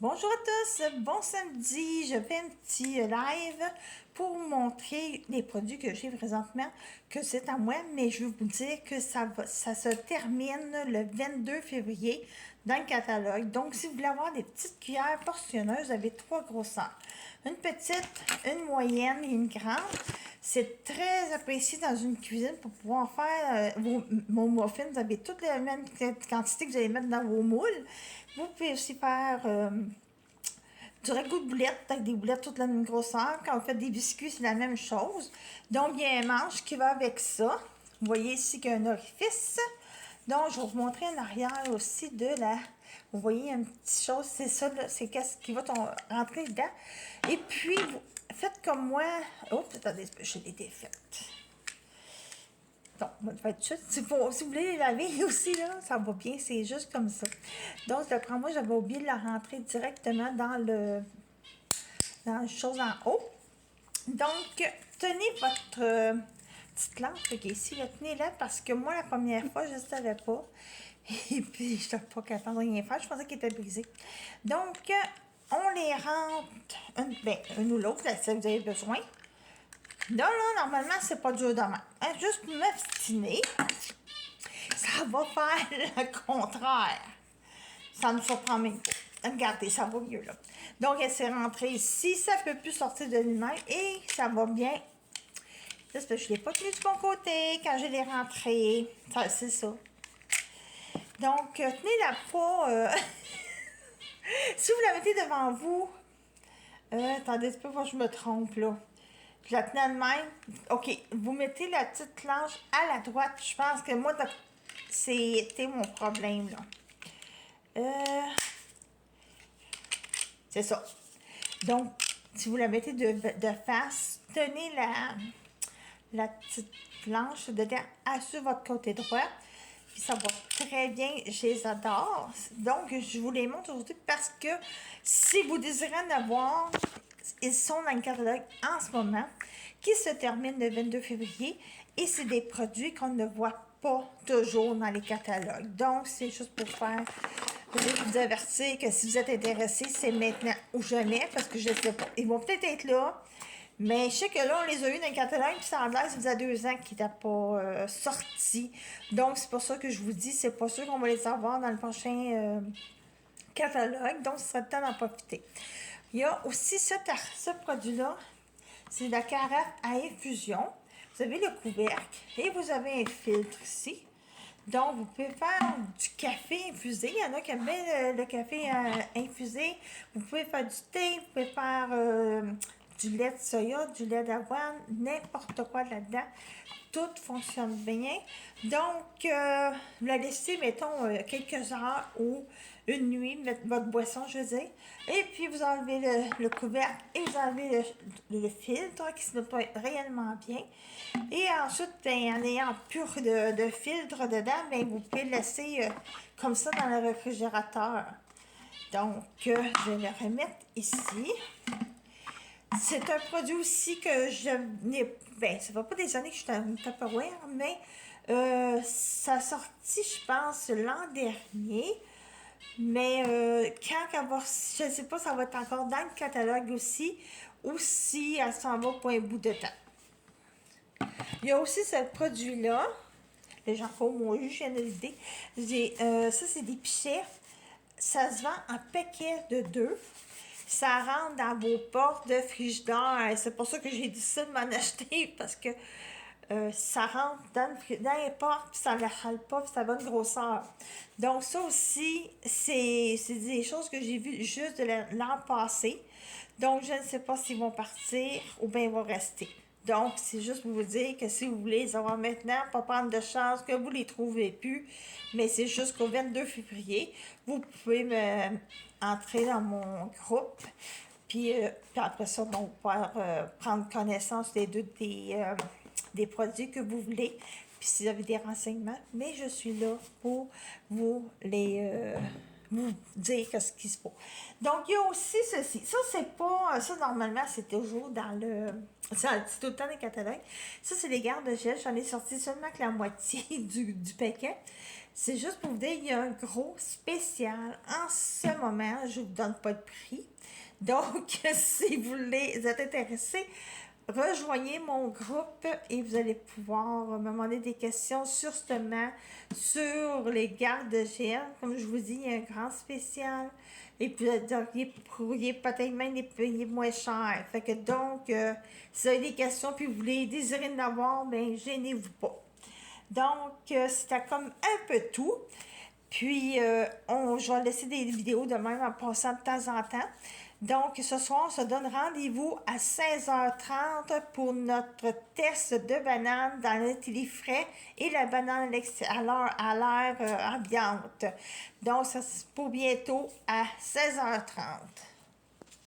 Bonjour à tous, bon samedi, je fais un petit live pour vous montrer les produits que j'ai présentement, que c'est à moi, mais je veux vous dire que ça se termine le 22 février dans le catalogue. Donc, si vous voulez avoir des petites cuillères portionneuses, vous avez 3 grosseurs. Une petite, une moyenne et une grande. C'est très apprécié dans une cuisine pour pouvoir faire vos muffins. Vous avez toutes les mêmes quantités que vous allez mettre dans vos moules. Vous pouvez aussi faire du ragoût de boulettes avec des boulettes toutes la même grosseur. Quand vous faites des biscuits, c'est la même chose. Donc, il y a un manche qui va avec ça. Vous voyez ici qu'il y a un orifice. Donc, je vais vous montrer en arrière aussi de la... Vous voyez une petite chose, c'est ça, c'est qu'est-ce qui va rentrer dedans. Et puis, vous faites comme moi... Oh, attendez, je l'ai défaite. Donc, on va faire tout de suite. Si vous voulez les laver aussi, là, ça va bien, c'est juste comme ça. Donc, je le prends, moi, j'avais oublié de la rentrer directement dans la chose en haut. Donc, tenez votre petite lampe qui est ici, tenez-la parce que moi, la première fois, je ne savais pas. Et puis, je n'étais pas capable de rien faire. Je pensais qu'il était brisé. Donc, on les rentre, une ou l'autre, si vous avez besoin. Là, normalement, c'est pas dur de même. Juste m'obstiner, ça va faire le contraire. Ça ne surprend même pas. Regardez, ça va mieux, là. Donc, elle s'est rentrée ici. Ça ne peut plus sortir de lui-même et ça va bien. Parce que je ne l'ai pas tenu du bon côté quand je l'ai rentrée. C'est ça. Donc, tenez-la pas... si vous la mettez devant vous... attendez, c'est pas que je me trompe, là. Je la tenais de même. OK, vous mettez la petite planche à la droite. Je pense que moi, c'était mon problème, là. C'est ça. Donc, si vous la mettez de face, tenez la petite planche dedans sur votre côté droit. Puis ça va très bien. Je les adore. Donc, je vous les montre aujourd'hui parce que si vous désirez en avoir... Ils sont dans le catalogue en ce moment, qui se termine le 22 février. Et c'est des produits qu'on ne voit pas toujours dans les catalogues. Donc, c'est juste pour faire... Je vais vous avertir que si vous êtes intéressé, c'est maintenant ou jamais, parce que je ne sais pas. Ils vont peut-être être là, mais je sais que là, on les a eu dans le catalogue, puis ça a l'air, ça faisait 2 ans qu'ils n'étaient pas sortis. Donc, c'est pour ça que je vous dis, c'est pas sûr qu'on va les avoir dans le prochain catalogue. Donc, ce serait le temps d'en profiter. Il y a aussi ce produit-là, c'est la carafe à infusion. Vous avez le couvercle et vous avez un filtre ici. Donc, vous pouvez faire du café infusé. Il y en a qui aiment bien le café infusé. Vous pouvez faire du thé, vous pouvez faire du lait de soya, du lait d'avoine, n'importe quoi là-dedans. Tout fonctionne bien. Donc, vous la laissez, mettons, quelques heures ou une nuit, mettre votre boisson, je veux dire. Et puis, vous enlevez le couvercle et vous enlevez le filtre qui se nettoie réellement bien. Et ensuite, en ayant pur de filtre dedans, vous pouvez le laisser comme ça dans le réfrigérateur. Donc, je vais le remettre ici. C'est un produit aussi que je n'ai... ça ne va pas des années que je suis dans Tupperware, mais ça a sorti, je pense, l'an dernier. Mais quand elle va... Je ne sais pas, ça va être encore dans le catalogue aussi, ou si elle s'en va pour un bout de temps. Il y a aussi ce produit-là. Les gens font mon jus, j'ai une idée. Ça, c'est des pichets. Ça se vend en paquet de 2. Ça rentre dans vos portes de frigidaire. C'est pour ça que j'ai décidé de m'en acheter, parce que ça rentre dans les portes, puis ça ne la râle pas, puis ça a bonne grosseur. Donc, ça aussi, c'est des choses que j'ai vues juste de l'an passé. Donc, je ne sais pas s'ils vont partir ou bien ils vont rester. Donc, c'est juste pour vous dire que si vous voulez les avoir maintenant, pas prendre de chance que vous ne les trouvez plus, mais c'est jusqu'au 22 février. Vous pouvez entrer dans mon groupe, puis après ça, vous pouvoir prendre connaissance des produits que vous voulez, puis si vous avez des renseignements. Mais je suis là pour vous vous dire ce qu'il se faut. Donc, il y a aussi ceci. Ça, c'est pas... Ça, normalement, c'est toujours dans le... C'est tout le temps dans les catalogues. Ça, c'est les gardes de gel. J'en ai sorti seulement que la moitié du paquet. C'est juste pour vous dire, il y a un gros spécial en ce moment. Je ne vous donne pas de prix. Donc, si vous êtes intéressé, rejoignez mon groupe et vous allez pouvoir me demander des questions justement sur les gardes de gel. Comme je vous dis, il y a un grand spécial. Et puis, il est peut-être même les payer moins cher. Fait que donc, si vous avez des questions puis vous voulez désirer en avoir, ben gênez-vous pas. Donc, c'était comme un peu tout. Puis, je vais laisser des vidéos de même en passant de temps en temps. Donc, ce soir, on se donne rendez-vous à 16h30 pour notre test de banane dans le frais et la banane à l'air ambiante. Donc, ça c'est pour bientôt à 16h30.